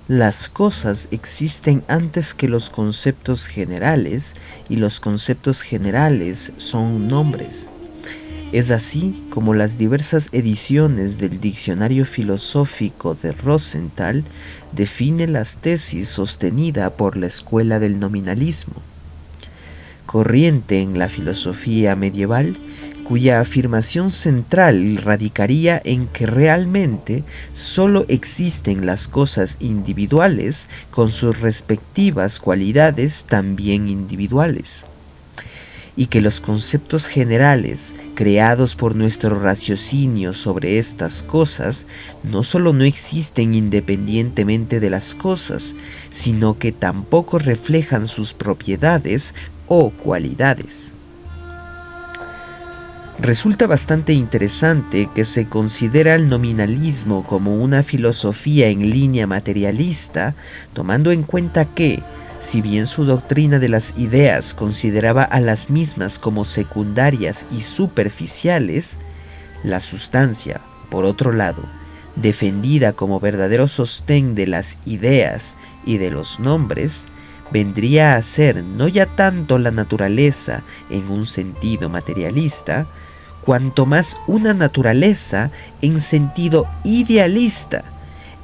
Las cosas existen antes que los conceptos generales y los conceptos generales son nombres. Es así como las diversas ediciones del Diccionario Filosófico de Rosenthal definen las tesis sostenida por la escuela del nominalismo, corriente en la filosofía medieval, cuya afirmación central radicaría en que realmente solo existen las cosas individuales con sus respectivas cualidades también individuales, y que los conceptos generales creados por nuestro raciocinio sobre estas cosas no solo no existen independientemente de las cosas, sino que tampoco reflejan sus propiedades o cualidades. Resulta bastante interesante que se considera el nominalismo como una filosofía en línea materialista, tomando en cuenta que, si bien su doctrina de las ideas consideraba a las mismas como secundarias y superficiales, la sustancia, por otro lado, defendida como verdadero sostén de las ideas y de los nombres, vendría a ser no ya tanto la naturaleza en un sentido materialista, cuanto más una naturaleza en sentido idealista,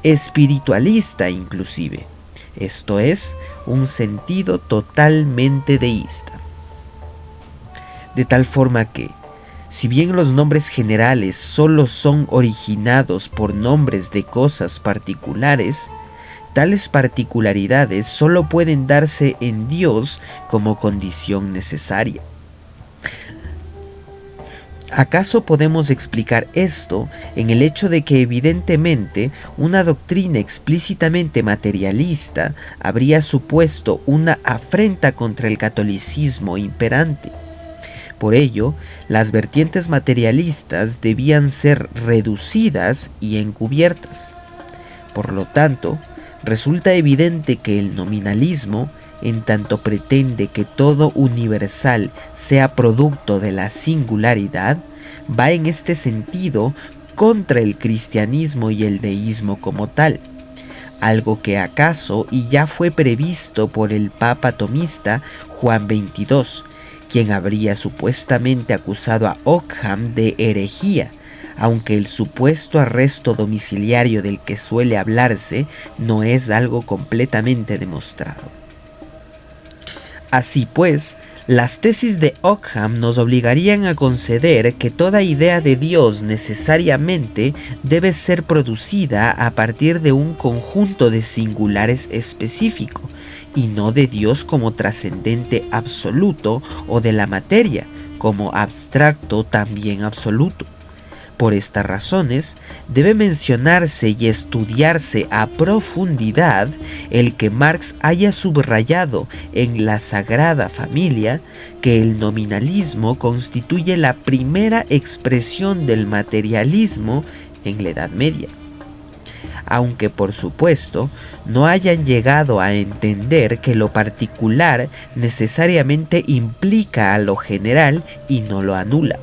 espiritualista inclusive. Esto es, un sentido totalmente deísta. De tal forma que, si bien los nombres generales solo son originados por nombres de cosas particulares, tales particularidades solo pueden darse en Dios como condición necesaria. ¿Acaso podemos explicar esto en el hecho de que evidentemente una doctrina explícitamente materialista habría supuesto una afrenta contra el catolicismo imperante? Por ello, las vertientes materialistas debían ser reducidas y encubiertas. Por lo tanto, resulta evidente que el nominalismo, en tanto pretende que todo universal sea producto de la singularidad, va en este sentido contra el cristianismo y el deísmo como tal, algo que acaso y ya fue previsto por el Papa tomista Juan XXII, quien habría supuestamente acusado a Ockham de herejía, aunque el supuesto arresto domiciliario del que suele hablarse no es algo completamente demostrado. Así pues, las tesis de Ockham nos obligarían a conceder que toda idea de Dios necesariamente debe ser producida a partir de un conjunto de singulares específico, y no de Dios como trascendente absoluto o de la materia como abstracto también absoluto. Por estas razones, debe mencionarse y estudiarse a profundidad el que Marx haya subrayado en La Sagrada Familia que el nominalismo constituye la primera expresión del materialismo en la Edad Media. Aunque por supuesto no hayan llegado a entender que lo particular necesariamente implica a lo general y no lo anula.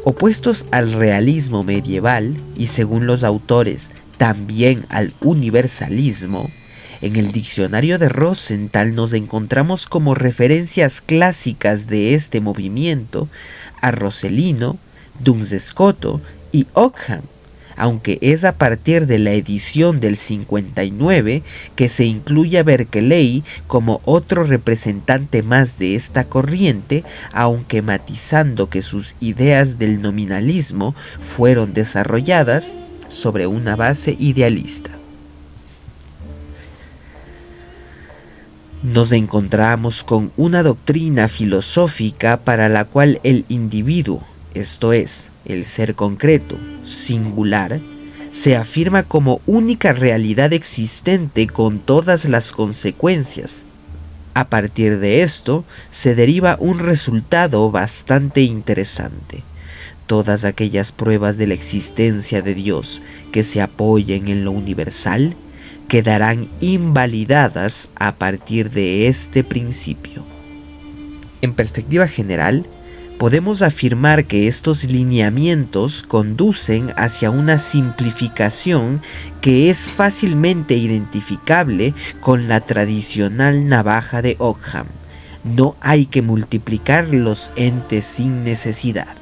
Opuestos al realismo medieval y según los autores también al universalismo, en el diccionario de Rosenthal nos encontramos como referencias clásicas de este movimiento a Rossellino, Duns Scoto y Ockham, aunque es a partir de la edición del 59 que se incluye a Berkeley como otro representante más de esta corriente, aunque matizando que sus ideas del nominalismo fueron desarrolladas sobre una base idealista. Nos encontramos con una doctrina filosófica para la cual el individuo, esto es, el ser concreto, singular, se afirma como única realidad existente con todas las consecuencias. A partir de esto se deriva un resultado bastante interesante. Todas aquellas pruebas de la existencia de Dios que se apoyen en lo universal quedarán invalidadas a partir de este principio. En perspectiva general, podemos afirmar que estos lineamientos conducen hacia una simplificación que es fácilmente identificable con la tradicional navaja de Ockham. No hay que multiplicar los entes sin necesidad.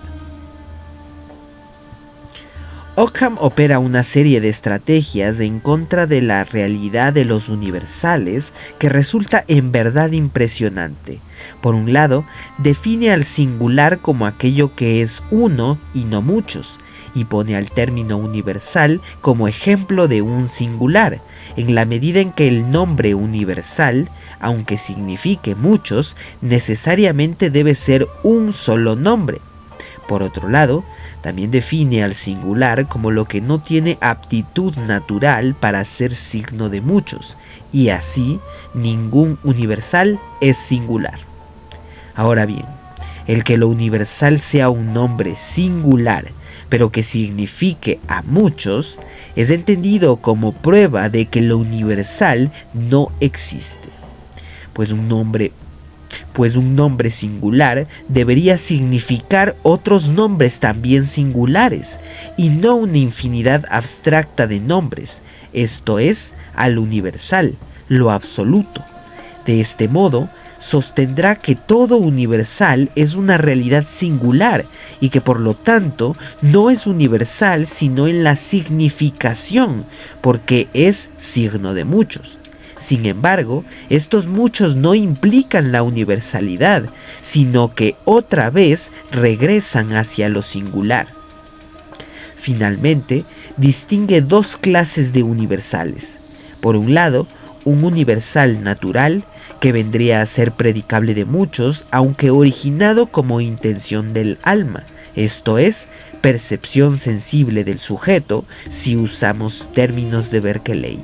Ockham opera una serie de estrategias en contra de la realidad de los universales que resulta en verdad impresionante. Por un lado, define al singular como aquello que es uno y no muchos, y pone al término universal como ejemplo de un singular, en la medida en que el nombre universal, aunque signifique muchos, necesariamente debe ser un solo nombre. Por otro lado, también define al singular como lo que no tiene aptitud natural para ser signo de muchos, y así ningún universal es singular. Ahora bien, el que lo universal sea un nombre singular, pero que signifique a muchos, es entendido como prueba de que lo universal no existe, pues un nombre singular debería significar otros nombres también singulares, y no una infinidad abstracta de nombres, esto es, al universal, lo absoluto. De este modo, sostendrá que todo universal es una realidad singular y que por lo tanto no es universal sino en la significación, porque es signo de muchos. Sin embargo, estos muchos no implican la universalidad, sino que otra vez regresan hacia lo singular. Finalmente, distingue dos clases de universales. Por un lado, un universal natural, que vendría a ser predicable de muchos, aunque originado como intención del alma, esto es, percepción sensible del sujeto, si usamos términos de Berkeley.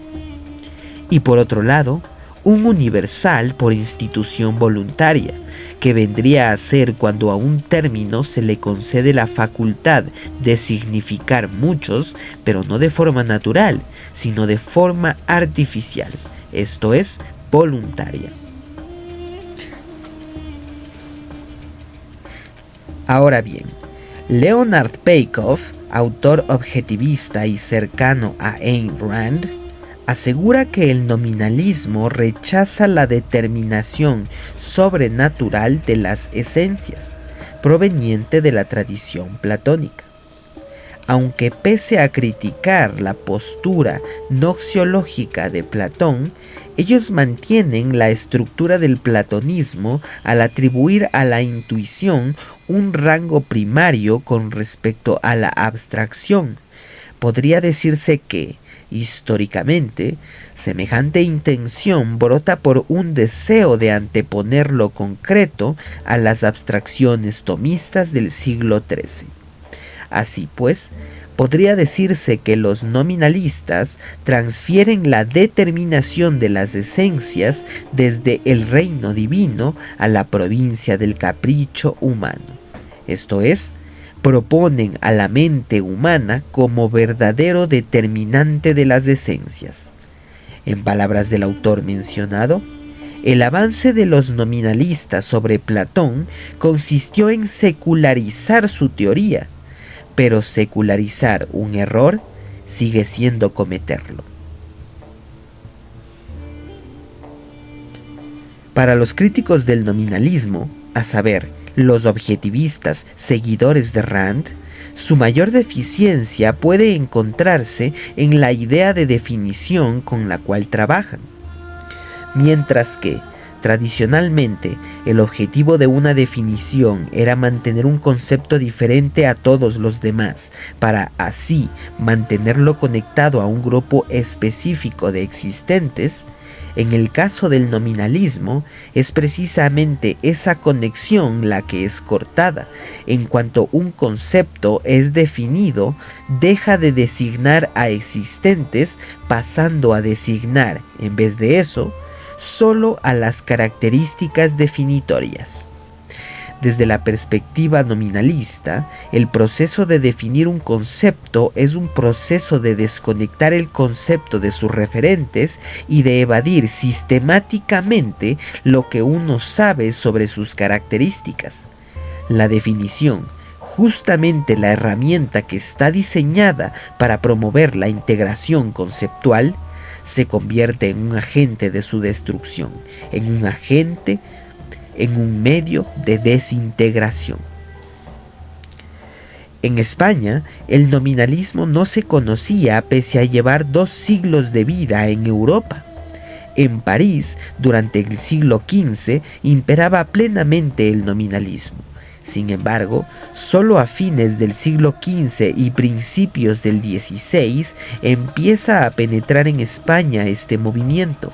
Y por otro lado, un universal por institución voluntaria, que vendría a ser cuando a un término se le concede la facultad de significar muchos, pero no de forma natural, sino de forma artificial, esto es, voluntaria. Ahora bien, Leonard Peikoff, autor objetivista y cercano a Ayn Rand, asegura que el nominalismo rechaza la determinación sobrenatural de las esencias, proveniente de la tradición platónica. Aunque pese a criticar la postura noxiológica de Platón, ellos mantienen la estructura del platonismo al atribuir a la intuición un rango primario con respecto a la abstracción. Podría decirse que, históricamente, semejante intención brota por un deseo de anteponer lo concreto a las abstracciones tomistas del siglo XIII. Así pues, podría decirse que los nominalistas transfieren la determinación de las esencias desde el reino divino a la provincia del capricho humano. Esto es, proponen a la mente humana como verdadero determinante de las esencias. En palabras del autor mencionado, el avance de los nominalistas sobre Platón consistió en secularizar su teoría, pero secularizar un error sigue siendo cometerlo. Para los críticos del nominalismo, a saber, los objetivistas seguidores de Rand, su mayor deficiencia puede encontrarse en la idea de definición con la cual trabajan. Mientras que, tradicionalmente, el objetivo de una definición era mantener un concepto diferente a todos los demás, para así mantenerlo conectado a un grupo específico de existentes, en el caso del nominalismo, es precisamente esa conexión la que es cortada. En cuanto un concepto es definido, deja de designar a existentes, pasando a designar, en vez de eso, solo a las características definitorias. Desde la perspectiva nominalista, el proceso de definir un concepto es un proceso de desconectar el concepto de sus referentes y de evadir sistemáticamente lo que uno sabe sobre sus características. La definición, justamente la herramienta que está diseñada para promover la integración conceptual, se convierte en un agente de su destrucción, en un medio de desintegración. En España, el nominalismo no se conocía pese a llevar 2 siglos de vida en Europa. En París, durante el siglo XV, imperaba plenamente el nominalismo. Sin embargo, solo a fines del siglo XV y principios del XVI empieza a penetrar en España este movimiento.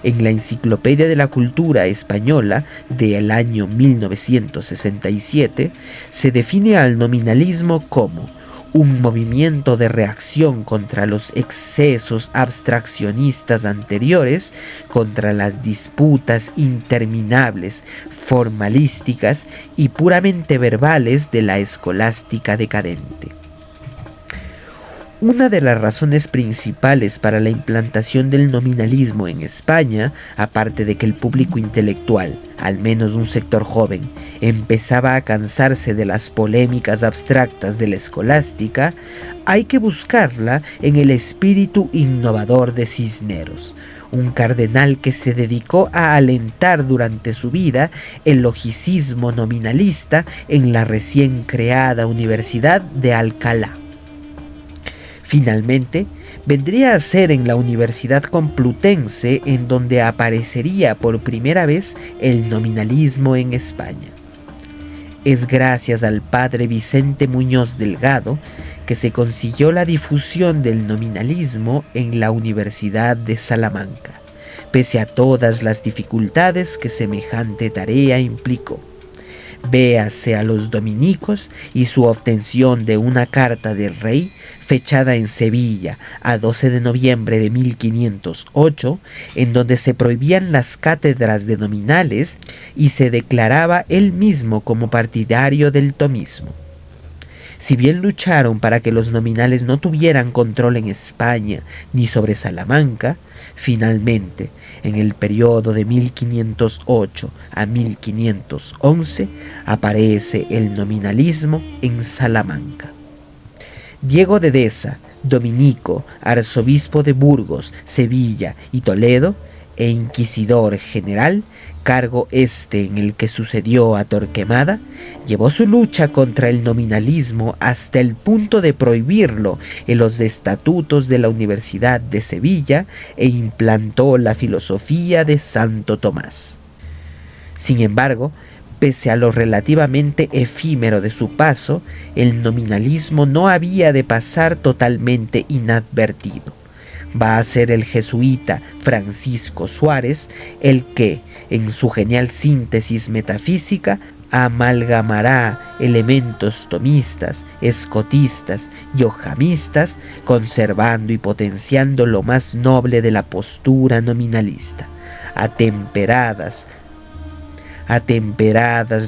En la Enciclopedia de la Cultura Española del año 1967 se define al nominalismo como un movimiento de reacción contra los excesos abstraccionistas anteriores, contra las disputas interminables, formalísticas y puramente verbales de la escolástica decadente. Una de las razones principales para la implantación del nominalismo en España, aparte de que el público intelectual, al menos un sector joven, empezaba a cansarse de las polémicas abstractas de la escolástica, hay que buscarla en el espíritu innovador de Cisneros, un cardenal que se dedicó a alentar durante su vida el logicismo nominalista en la recién creada Universidad de Alcalá. Finalmente, vendría a ser en la Universidad Complutense en donde aparecería por primera vez el nominalismo en España. Es gracias al padre Vicente Muñoz Delgado que se consiguió la difusión del nominalismo en la Universidad de Salamanca, pese a todas las dificultades que semejante tarea implicó. Véase a los dominicos y su obtención de una carta del rey fechada en Sevilla a 12 de noviembre de 1508, en donde se prohibían las cátedras de nominales y se declaraba él mismo como partidario del tomismo. Si bien lucharon para que los nominales no tuvieran control en España ni sobre Salamanca, finalmente, en el periodo de 1508 a 1511, aparece el nominalismo en Salamanca. Diego de Deza, dominico, arzobispo de Burgos, Sevilla y Toledo, e inquisidor general, cargo en el que sucedió a Torquemada, llevó su lucha contra el nominalismo hasta el punto de prohibirlo en los estatutos de la Universidad de Sevilla e implantó la filosofía de Santo Tomás. Sin embargo, pese a lo relativamente efímero de su paso, el nominalismo no había de pasar totalmente inadvertido. Va a ser el jesuita Francisco Suárez el que, en su genial síntesis metafísica, amalgamará elementos tomistas, escotistas y ojamistas, conservando y potenciando lo más noble de la postura nominalista, atemperadas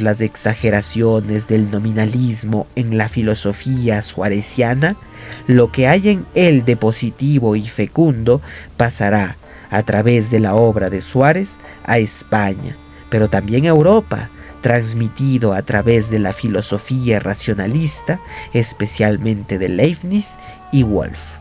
las exageraciones del nominalismo en la filosofía suareciana, lo que hay en él de positivo y fecundo pasará, a través de la obra de Suárez, a España, pero también a Europa, transmitido a través de la filosofía racionalista, especialmente de Leibniz y Wolff.